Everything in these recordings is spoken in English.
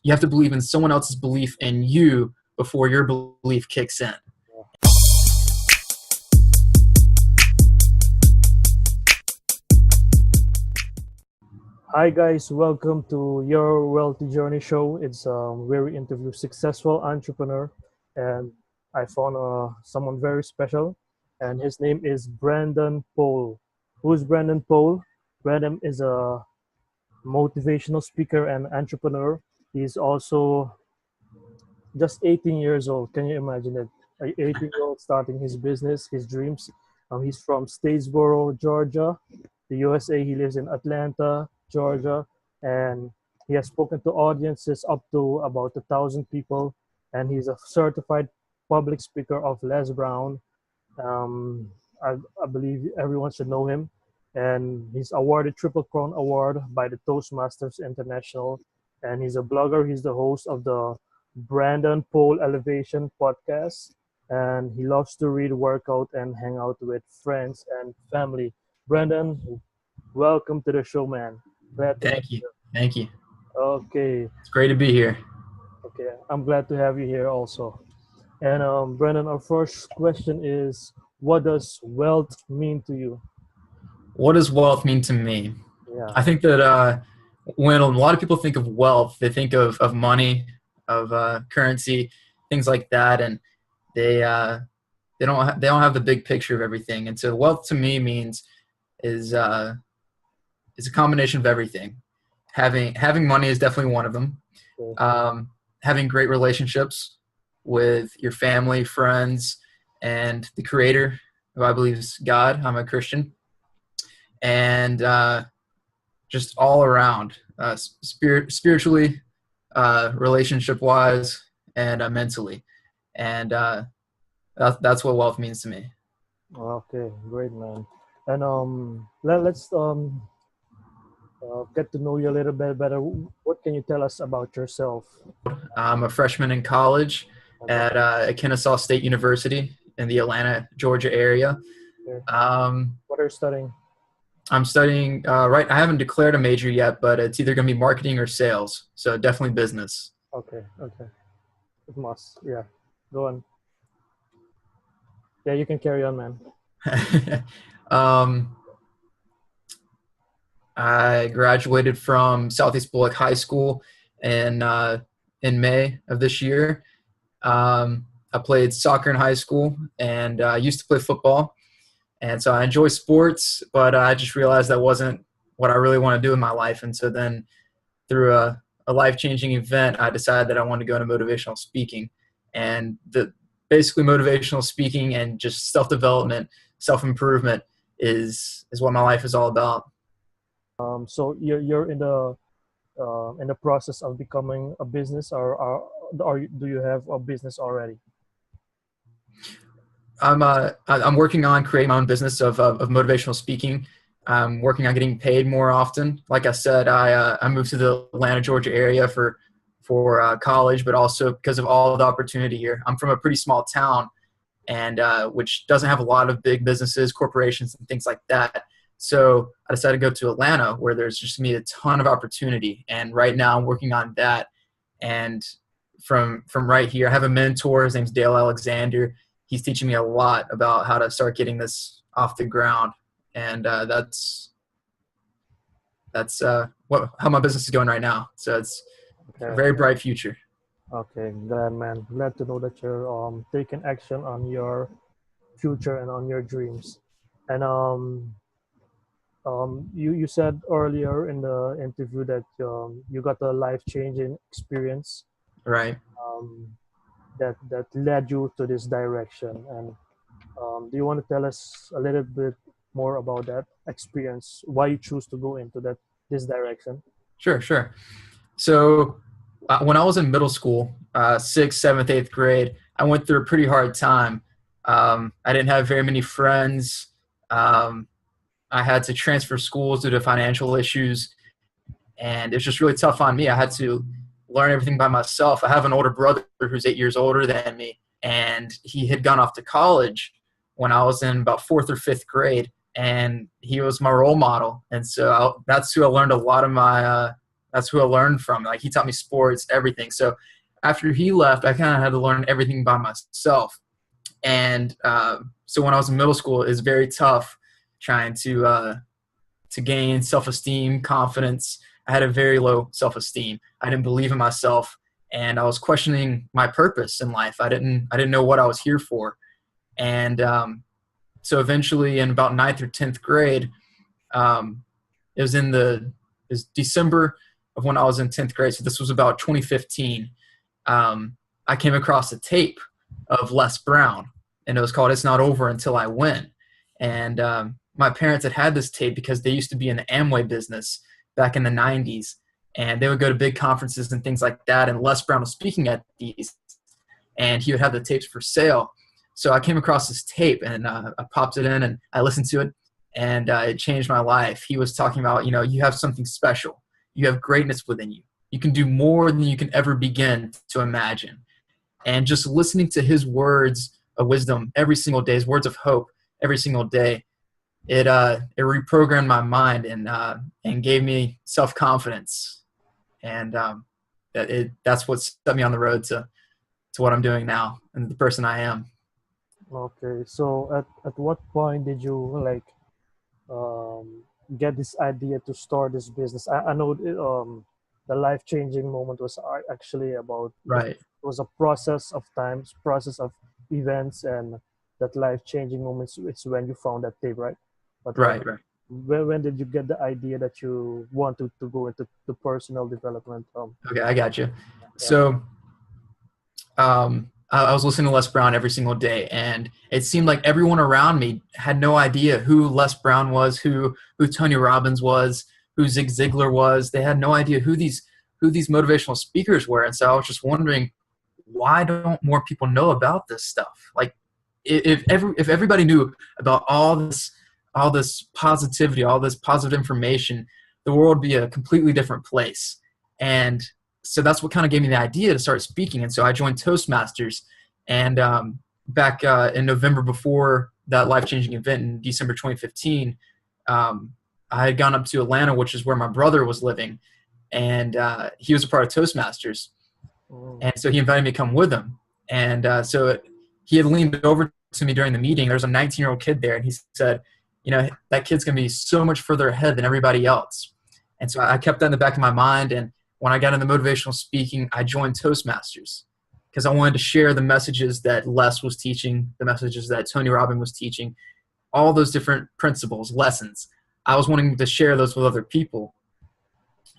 you have to believe in someone else's belief in you before your belief kicks in. Hi guys, welcome to your Wealthy Journey show. It's where we interview successful entrepreneur, and I found someone very special, and his name is Brandon Poole. Who's Brandon Poole? Brandon is a motivational speaker and entrepreneur. He's also just 18 years old. Can you imagine it? An 18-year-old starting his business, his dreams. He's from Statesboro, Georgia, the USA. He lives in Atlanta, Georgia, and he has spoken to audiences up to about 1,000 people. And he's a certified public speaker of Les Brown. Um, I believe everyone should know him. And he's awarded Triple Crown Award by the Toastmasters International. And he's a blogger. He's the host of the Brandon Poole Elevation podcast, and he loves to read, work out, and hang out with friends and family. Brandon, welcome to the show, man. Glad to have Thank you. Thank you. Okay, It's great to be here. okay. I'm glad to have you here also. And Brandon, our first question is, what does wealth mean to you? What does wealth mean to me? Yeah. I think that when a lot of people think of wealth, they think of money, of currency, things like that, and they don't have the big picture of everything. And so wealth to me means is a combination of everything. Having money is definitely one of them. Having great relationships with your family, friends, and the Creator, who I believe is God. I'm a Christian, and just all around, spiritually, relationship-wise, and mentally, and that's what wealth means to me. Okay, great, man. And let's get to know you a little bit better. What can you tell us about yourself? I'm a freshman in college at Kennesaw State University in the Atlanta, Georgia area. Okay. Um, What are you studying? I'm studying I haven't declared a major yet, but it's either going to be marketing or sales. So definitely business. Okay, okay. It must, yeah. Go on. Yeah, you can carry on, man. I graduated from Southeast Bullock High School in May of this year. I played soccer in high school, and I used to play football. And so I enjoy sports, but I just realized that wasn't what I really want to do in my life. And so then through a life-changing event, I decided that I wanted to go into motivational speaking. And basically motivational speaking and just self-development, self-improvement is what my life is all about. So you're in the process of becoming a business, or do you have a business already? I'm working on creating my own business of motivational speaking. I'm working on getting paid more often. Like I said, I moved to the Atlanta, Georgia area for college, but also because of all the opportunity here. I'm from a pretty small town, and which doesn't have a lot of big businesses, corporations, and things like that. So I decided to go to Atlanta, where there's just going to be a ton of opportunity. And right now I'm working on that. And from right here, I have a mentor. His name's Dale Alexander. He's teaching me a lot about how to start getting this off the ground. And that's how my business is going right now. So it's a very bright future. Okay, glad, man. Glad to know that you're taking action on your future and on your dreams. And you said earlier in the interview that you got a life-changing experience Right. that led you to this direction. And do you want to tell us a little bit more about that experience? Why you choose to go into this direction? Sure. So when I was in middle school, 6th, 7th, 8th grade, I went through a pretty hard time. I didn't have very many friends. I had to transfer schools due to financial issues, and it's just really tough on me. I had to learn everything by myself. I have an older brother who's 8 years older than me, and he had gone off to college when I was in about 4th or 5th grade, and he was my role model. And so that's who I learned a lot of my That's who I learned from. Like he taught me sports, everything. So after he left, I kind of had to learn everything by myself. And so when I was in middle school, it was very tough trying to gain self-esteem, confidence. I had a very low self-esteem. I didn't believe in myself, and I was questioning my purpose in life. I didn't know what I was here for. And so eventually, in about ninth or 10th grade, um, it was it was December of when I was in 10th grade. So this was about 2015. I came across a tape of Les Brown, and it was called "It's Not Over Until I Win." And my parents had this tape because they used to be in the Amway business back in the 90s, and they would go to big conferences and things like that. And Les Brown was speaking at these, and he would have the tapes for sale. So I came across this tape, and I popped it in, and I listened to it, and it changed my life. He was talking about, you have something special. You have greatness within you. You can do more than you can ever begin to imagine. And just listening to his words of wisdom every single day, his words of hope every single day, it reprogrammed my mind and gave me self-confidence. And that's what set me on the road to what I'm doing now and the person I am. Okay, so at what point did you like get this idea to start this business? I know the life changing moment was actually about Right, it was a process of times, process of events, and that life changing moments. It's when you found that tape, right? But right, right. when did you get the idea that you wanted to go into the personal development? Okay, I got you. Yeah. So I was listening to Les Brown every single day, and it seemed like everyone around me had no idea who Les Brown was, who Tony Robbins was, who Zig Ziglar was. They had no idea who these motivational speakers were, and so I was just wondering, why don't more people know about this stuff? Like, if everybody knew about all this positivity, all this positive information, the world would be a completely different place. And so that's what kind of gave me the idea to start speaking. And so I joined Toastmasters, and back in November before that life-changing event in December 2015, I had gone up to Atlanta, which is where my brother was living, and he was a part of Toastmasters. Mm. And so he invited me to come with him. And he had leaned over to me during the meeting. There was a 19-year-old kid there, and he said, that kid's going to be so much further ahead than everybody else. And so I kept that in the back of my mind. And when I got into motivational speaking, I joined Toastmasters because I wanted to share the messages that Les was teaching, the messages that Tony Robbins was teaching, all those different principles, lessons. I was wanting to share those with other people.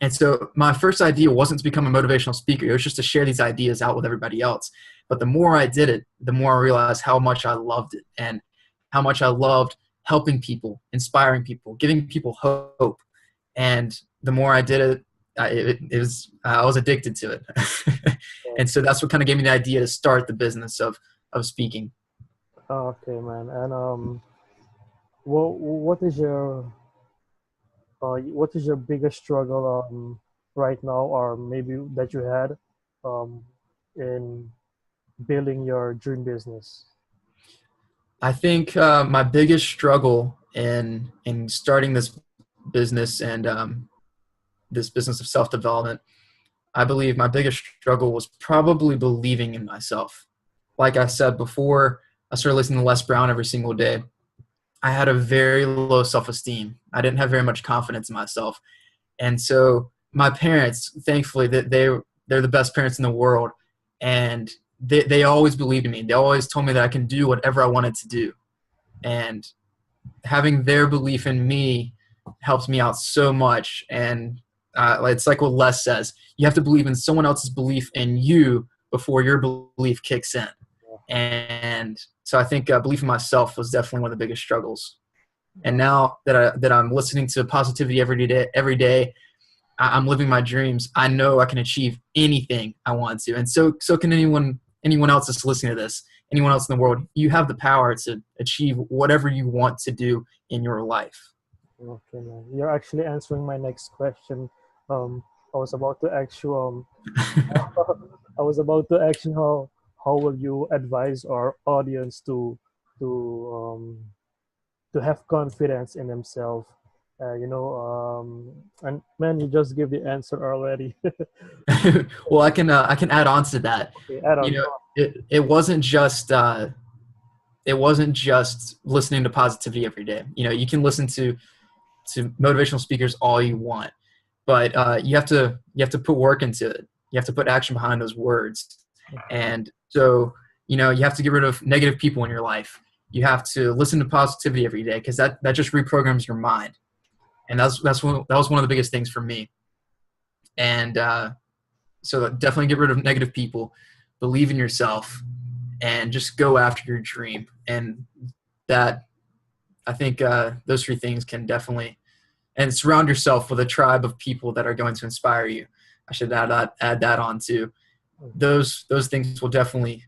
And so my first idea wasn't to become a motivational speaker. It was just to share these ideas out with everybody else. But the more I did it, the more I realized how much I loved it and how much I loved helping people, inspiring people, giving people hope. And the more I did it, I was addicted to it. And so that's what kind of gave me the idea to start the business of speaking. Okay, man. And what is what is your biggest struggle right now, or maybe that you had um, in building your dream business? I think my biggest struggle in starting this business and this business of self-development, I believe my biggest struggle was probably believing in myself. Like I said before, I started listening to Les Brown every single day. I had a very low self-esteem. I didn't have very much confidence in myself. And so my parents, thankfully, that they're the best parents in the world, and they always believed in me. They always told me that I can do whatever I wanted to do. And having their belief in me helps me out so much. And it's like what Les says: you have to believe in someone else's belief in you before your belief kicks in. And so I think belief in myself was definitely one of the biggest struggles. And now that I'm listening to positivity every day, I'm living my dreams. I know I can achieve anything I want to, and so can anyone else that's listening to this. Anyone else in the world, you have the power to achieve whatever you want to do in your life. Okay, man. You're actually answering my next question. I was about to ask you. I was about to ask you how will you advise our audience to um, to have confidence in themselves And man, you just give the answer already. Well, I can add on to that. Okay, add You on. know, it wasn't just listening to positivity every day. You can listen to motivational speakers all you want, but you have to put work into it. You have to put action behind those words, and so you have to get rid of negative people in your life. You have to listen to positivity every day because that just reprograms your mind, and that was one of the biggest things for me. And so definitely get rid of negative people, believe in yourself, and just go after your dream. And that I think those three things can definitely, and surround yourself with a tribe of people that are going to inspire you. I should add that on too. Those things will definitely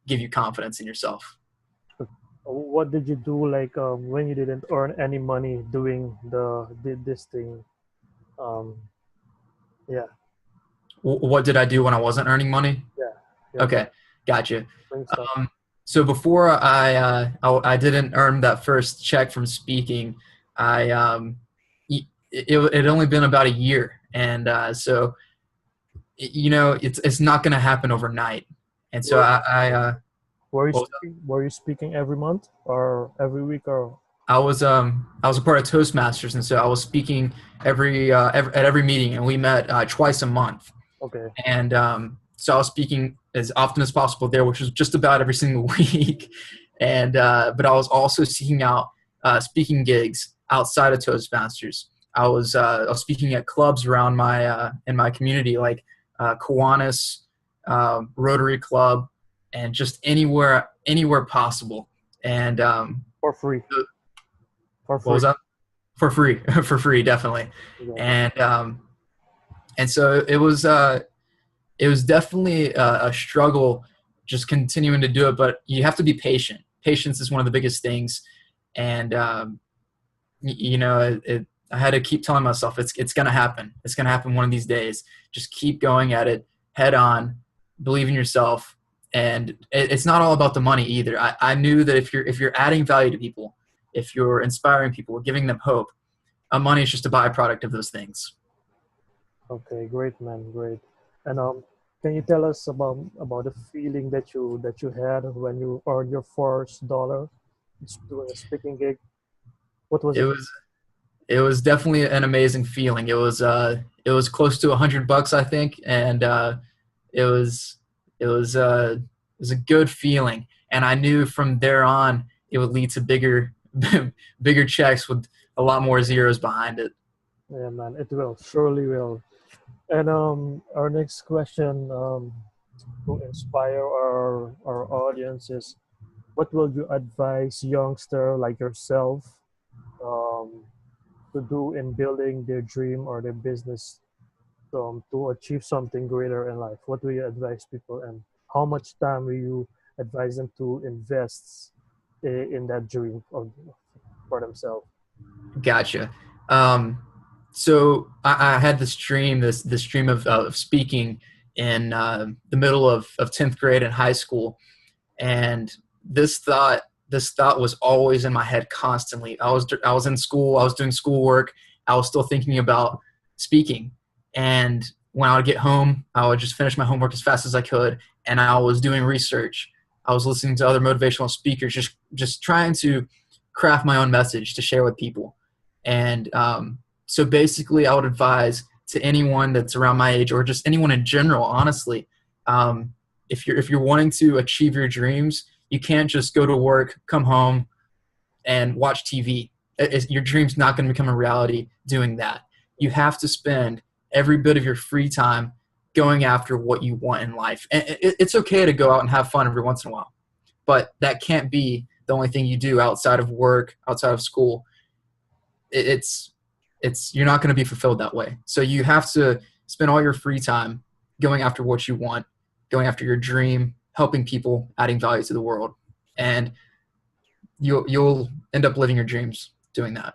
give you confidence in yourself. What did you do like when you didn't earn any money doing did this thing? Um, yeah, What did I do when I wasn't earning money? yeah, yeah. Okay, gotcha. Bring stuff. So before I didn't earn that first check from speaking, I it had only been about a year, and so it's not going to happen overnight. And so Were, well, were you speaking every month or every week or? I was a part of Toastmasters, and so I was speaking at every meeting, and we met twice a month. Okay. And so I was speaking as often as possible there, which was just about every single week. And but I was also seeking out speaking gigs outside of Toastmasters. I was speaking at clubs around my in my community, like Kiwanis, Rotary Club, and just anywhere possible. And For free. For what free. was that? For free, for free, definitely. Yeah. And so it was definitely a struggle just continuing to do it, but you have to be patient. Patience is one of the biggest things. And, I had to keep telling myself it's going to happen. It's going to happen one of these days. Just keep going at it head on, believe in yourself. And it's not all about the money either. I knew that if you're adding value to people, if you're inspiring people, giving them hope, money is just a byproduct of those things. Okay, great man, great. And can you tell us about the feeling that you had when you earned your first dollar doing a speaking gig? What was It it? was it was definitely an amazing feeling. It was close to $100, I think, and it was it was a good feeling. And I knew from there on it would lead to bigger bigger checks with a lot more zeros behind it. Yeah, man, it will surely will. And our next question to inspire our audience is, what will you advise youngster like yourself um, to do in building their dream or their business to achieve something greater in life? What will you advise people, and how much time will you advise them to invest in that dream for themselves? Gotcha. Um, so I had this dream of speaking in the middle of 10th grade in high school, and this thought was always in my head constantly. I was in school, I was doing schoolwork, I was still thinking about speaking, and when I would get home, I would just finish my homework as fast as I could, and I was doing research. I was listening to other motivational speakers, just trying to craft my own message to share with people. And so basically, I would advise to anyone that's around my age, or just anyone in general, honestly, if you're wanting to achieve your dreams, you can't just go to work, come home, and watch TV. Your dream's not going to become a reality doing that. You have to spend every bit of your free time going after what you want in life. And it's okay to go out and have fun every once in a while, but that can't be the only thing you do outside of work, outside of school. It's you're not going to be fulfilled that way. So you have to spend all your free time going after what you want, going after your dream, helping people, adding value to the world, and you'll end up living your dreams doing that.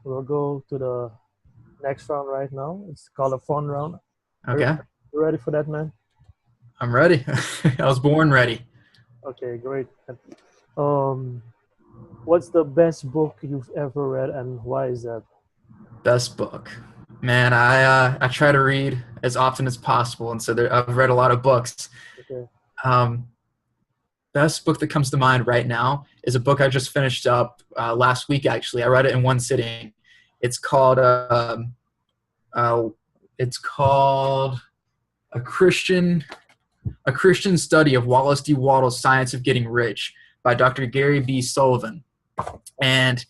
We'll go to the next round right now. It's called a fun round. Are Okay. you ready for that, man? I'm ready. I was born ready. Okay, great. Um, what's the best book you've ever read, and why is that? Best book. Man, I try to read as often as possible, and so I've read a lot of books. Okay. Um, Best book that comes to mind right now is a book I just finished up last week. Actually, I read it in one sitting. It's called uh, it's called a Christian a Christian Study of Wallace D. Wattles' Science of Getting Rich by Dr. Gary B. Sullivan. And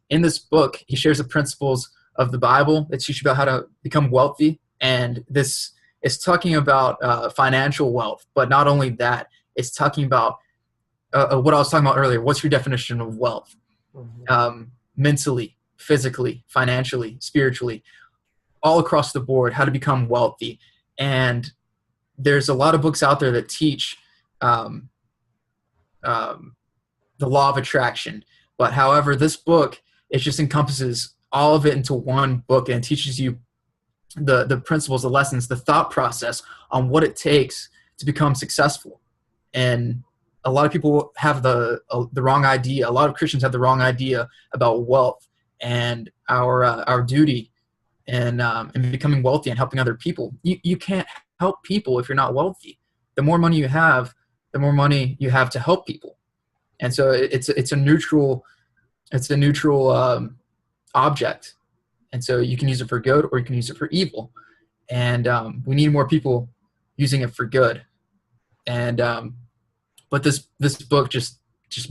in this book, he shares the principles of the Bible that teach you about how to become wealthy. And this is talking about financial wealth, but not only that, it's talking about what I was talking about earlier. What's your definition of wealth? Mhm. Mentally, physically, financially, spiritually, all across the board, how to become wealthy. And there's a lot of books out there that teach um, um, the law of attraction. But however, this book, it just encompasses all of it into one book and teaches you the principles, the lessons, the thought process on what it takes to become successful. And a lot of people have the wrong idea. A lot of Christians have the wrong idea about wealth and our duty and becoming wealthy and helping other people. You can't help people if you're not wealthy. The more money you have, the more money you have to help people. And so it's a neutral object. And so you can use it for good or you can use it for evil. And we need more people using it for good. And but this book just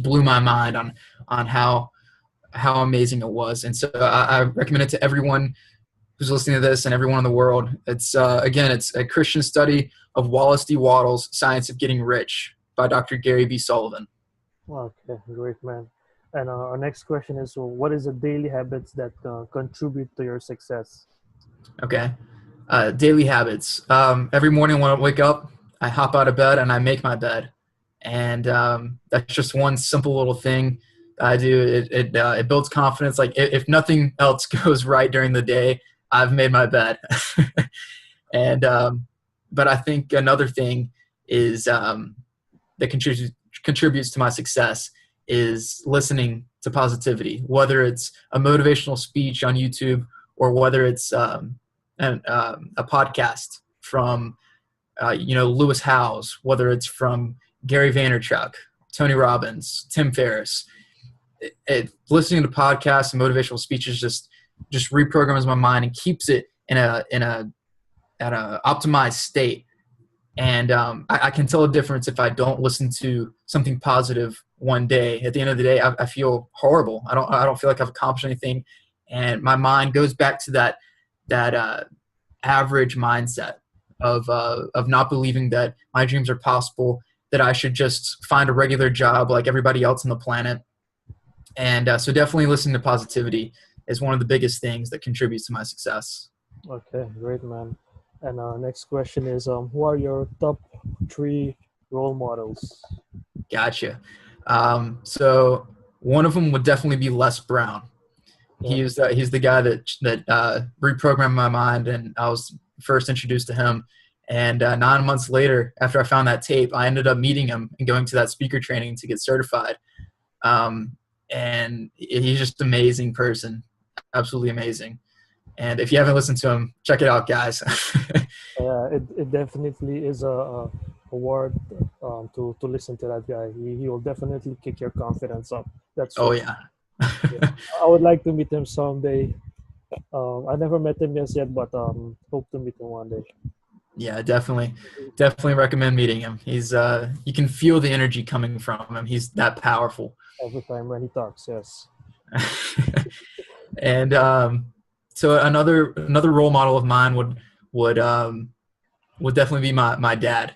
blew my mind on how amazing it was. And so I recommend it to everyone who's listening to this and everyone in the world. It's again, it's a Christian study of Wallace D. Wattles' Science of Getting Rich by Dr. Gary B. Sullivan. Okay, great, man. And our next question is, what is the daily habits that contribute to your success? Okay. Daily habits. Every morning when I wake up, I hop out of bed and I make my bed. And that's just one simple little thing I do. It builds confidence. Like if nothing else goes right during the day, I've made my bed. And but I think another thing is that contributes to my success is listening to positivity, whether it's a motivational speech on YouTube or whether it's a podcast from Lewis Howes, whether it's from Gary Vaynerchuk, Tony Robbins, Tim Ferriss. Listening to podcasts and motivational speeches just reprograms my mind and keeps it in an optimized state. And I can tell a difference if I don't listen to something positive one day. At the end of the day, I feel horrible. I don't feel like I've accomplished anything, and my mind goes back to that average mindset of not believing that my dreams are possible, that I should just find a regular job like everybody else on the planet. And so definitely listening to positivity is one of the biggest things that contributes to my success. Okay, great, man. And next question is, who are your top three role models? Gotcha. So one of them would definitely be Les Brown. Yeah. He's the guy that reprogrammed my mind, and I was first introduced to him. And 9 months later, after I found that tape, I ended up meeting him and going to that speaker training to get certified. And he's just an amazing person, absolutely amazing. And if you haven't listened to him, check it out, guys. It definitely is a word to listen to that guy. He will definitely kick your confidence up. That's Oh for yeah. yeah. I would like to meet him someday. I never met him yet, but hope to meet him one day. Yeah, definitely recommend meeting him. He's you can feel the energy coming from him. He's that powerful. Every time when he talks, yes. And so another role model of mine would definitely be my dad.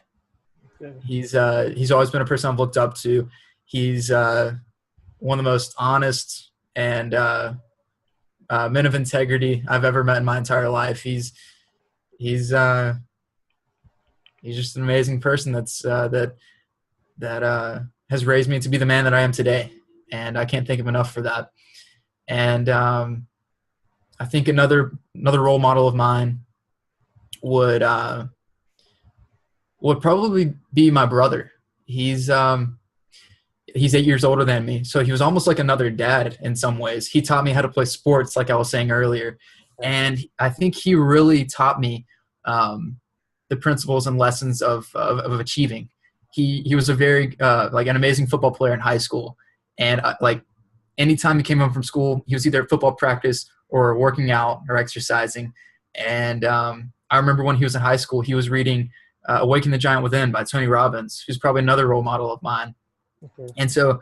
Okay. He's always been a person I've looked up to. He's one of the most honest and men of integrity I've ever met in my entire life. He's just an amazing person that has raised me to be the man that I am today, and I can't thank him enough for that. And I think another role model of mine would would probably be my brother. He's 8 years older than me, so he was almost like another dad in some ways. He taught me how to play sports, like I was saying earlier, and I think he really taught me the principles and lessons of achieving. He was a very like an amazing football player in high school, and like anytime he came home from school, he was either at football practice or working out or exercising. And I remember when he was in high school, he was reading "Awaken the Giant Within" by Tony Robbins, who's probably another role model of mine. Okay. And so,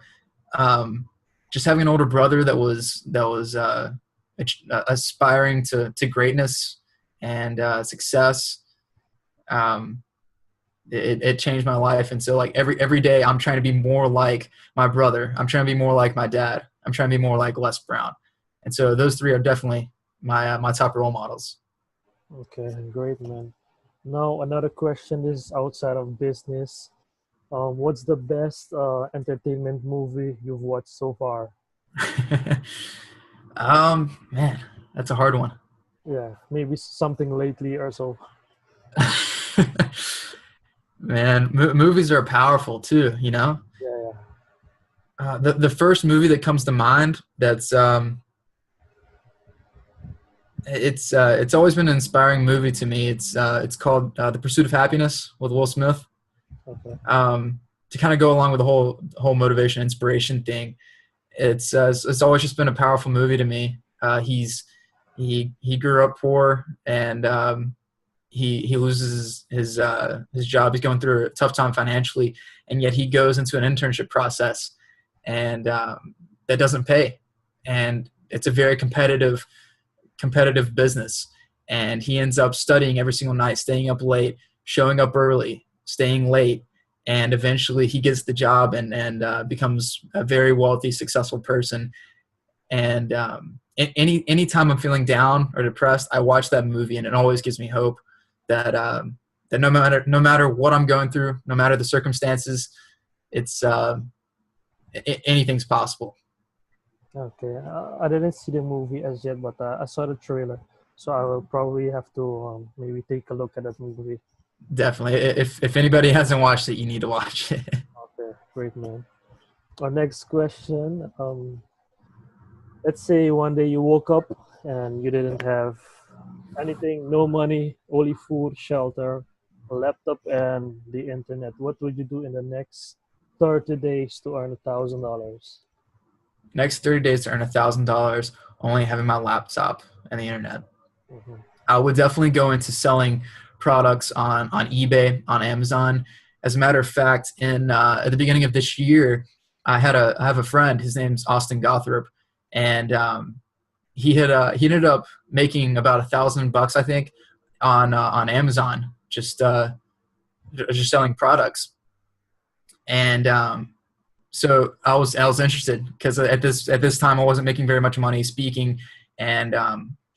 just having an older brother that was aspiring to greatness and success, it changed my life. And so, like every day, I'm trying to be more like my brother. I'm trying to be more like my dad. I'm trying to be more like Les Brown. And so, those three are definitely my top role models. Okay, great, man. Now, another question is outside of business. What's the best entertainment movie you've watched so far? Man, that's a hard one. Yeah, maybe something lately or so. Man, movies are powerful too, you know? Yeah, The first movie that comes to mind that's it's always been an inspiring movie to me. It's called The Pursuit of Happiness with Will Smith. yeah. Okay. To kind of go along with the whole motivation inspiration thing, it's always just been a powerful movie to me. He grew up poor, and he loses his job. He's going through a tough time financially, and yet he goes into an internship process, and that doesn't pay, and it's a very competitive business. And he ends up studying every single night, staying up late, showing up early, staying late, and eventually he gets the job and becomes a very wealthy, successful person. And anytime I'm feeling down or depressed, I watch that movie, and it always gives me hope that that no matter what I'm going through, no matter the circumstances, it's anything's possible. Okay. I didn't see the movie as yet, but I saw the trailer, so I will probably have to maybe take a look at that movie. Definitely, if anybody hasn't watched it, you need to watch it. Okay, great, man. Our next question. Let's say one day you woke up and you didn't have anything, no money, only food, shelter, a laptop, and the internet. What would you do in the next 30 days to earn $1,000? Next 30 days to earn $1,000, only having my laptop and the internet. Hmm. I would definitely go into selling products on eBay, on Amazon. As a matter of fact, in at the beginning of this year, I have a friend. His name's Austin Gothrop, and he ended up making about $1,000, I think, on Amazon, just selling products. And so I was interested because at this time I wasn't making very much money speaking, and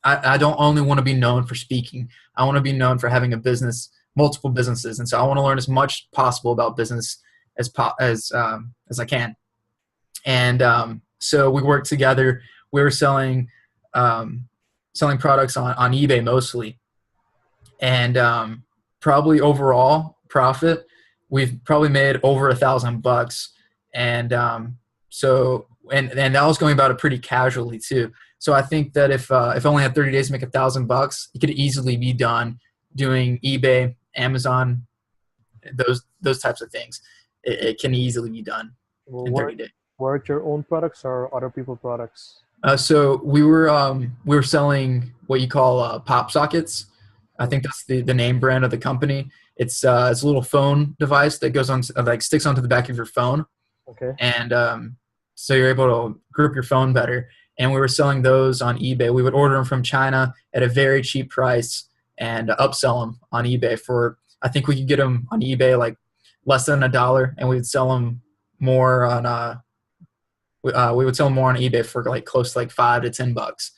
I don't only want to be known for speaking. I want to be known for having a business, multiple businesses, and so I want to learn as much possible about business as I can. And so we worked together. We were selling products on eBay mostly, and probably overall profit, we've probably made over $1,000. And and that was going about it pretty casually too. So I think that if I only had 30 days to make $1,000, it could easily be done doing eBay, Amazon, those types of things. It can easily be done Well, in 30 days. were it your own products or other people products? So we were selling what you call pop sockets. I think that's the name brand of the company. It's a little phone device that goes on like sticks onto the back of your phone, Okay. and so you're able to grip your phone better. And we were selling those on eBay. We would order them from China at a very cheap price and upsell them on eBay for, I think we could get them on eBay like less than $1, and we'd sell them more on we would sell them more on eBay for like close to like $5 to $10.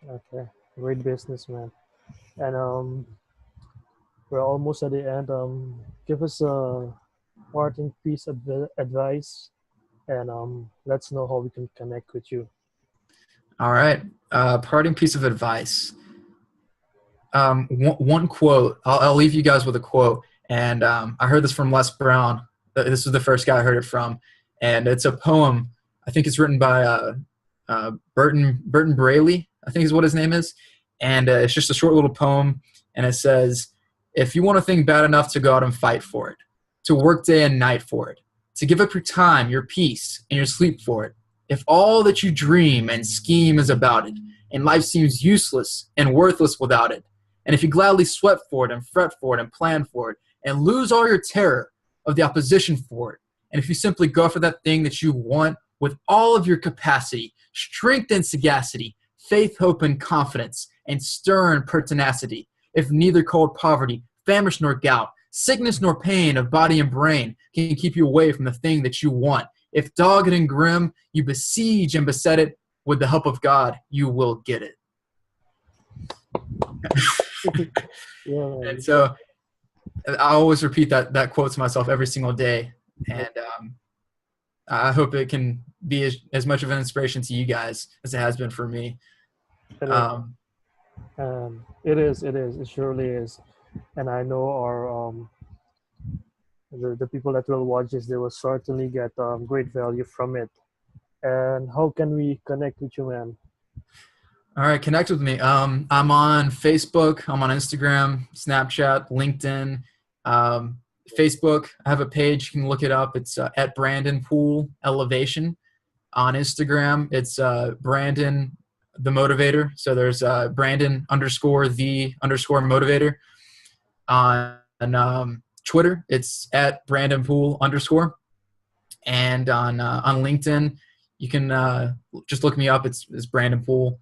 Okay. Great business, man. And we're almost at the end. Give us a parting piece of advice, and let's know how we can connect with you. All right. Parting piece of advice. One quote. I'll leave you guys with a quote, And I heard this from Les Brown. This was the first guy I heard it from. And it's a poem. I think it's written by Burton Braley, I think is what his name is. And it's just a short little poem. And it says, if you want a thing bad enough to go out and fight for it, to work day and night for it, to give up your time, your peace, and your sleep for it, if all that you dream and scheme is about it, and life seems useless and worthless without it, and if you gladly sweat for it and fret for it and plan for it, and lose all your terror of the opposition for it, and if you simply go for that thing that you want with all of your capacity, strength and sagacity, faith, hope, and confidence, and stern pertinacity, if neither cold poverty, famish nor gout, sickness nor pain of body and brain can keep you away from the thing that you want, if dogged and grim you besiege and beset it, with the help of God, you will get it. Yeah. And so I always repeat that quote to myself every single day. And I hope it can be as much of an inspiration to you guys as it has been for me. It is. It surely is. And I know our the people that will watch this, they will certainly get great value from it. And how can we connect with you, man? All right, connect with me. I'm on Facebook. I'm on Instagram, Snapchat, LinkedIn, Facebook. I have a page. You can look it up. It's at Brandon Poole Elevation. On Instagram, it's Brandon the Motivator. So there's Brandon _ the _ motivator. On Twitter, it's at Brandon Poole _. And on LinkedIn, you can just look me up. It's Brandon Poole.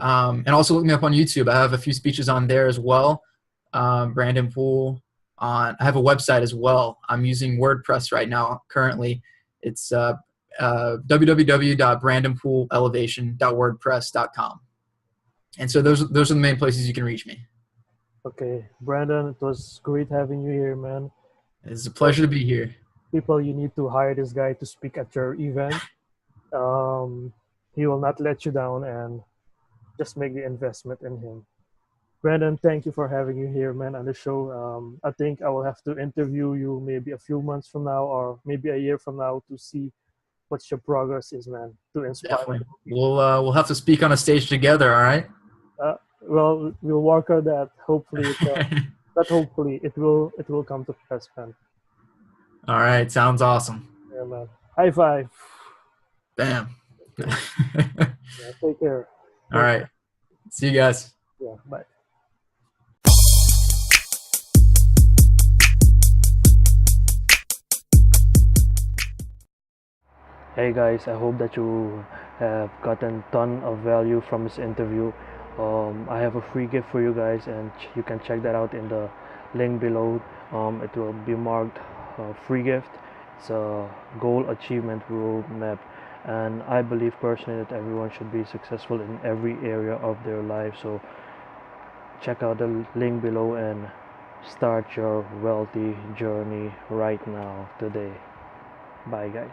And also look me up on YouTube. I have a few speeches on there as well. Brandon Poole. I have a website as well. I'm using WordPress right now currently. It's www.brandonpooleelevation.wordpress.com. And so those are the main places you can reach me. Okay, Brandon, it was great having you here, man. It's a pleasure to be here. People, you need to hire this guy to speak at your event. He will not let you down, and just make the investment in him. Brandon, thank you for having you here, man, on the show. I think I will have to interview you maybe a few months from now or maybe a year from now to see what your progress is, man, to inspire. Definitely. We'll have to speak on a stage together, all right? Well, we'll work on that. Hopefully, but hopefully it will come to pass, man. All right, sounds awesome. Yeah, man. High five. Bam. Yeah, take care. All right. See you guys. Yeah, bye. Hey guys, I hope that you have gotten a ton of value from this interview. I have a free gift for you guys, and you can check that out in the link below. It will be marked free gift. It's a goal achievement roadmap, and I believe personally that everyone should be successful in every area of their life. So check out the link below and start your wealthy journey right now, today. Bye guys.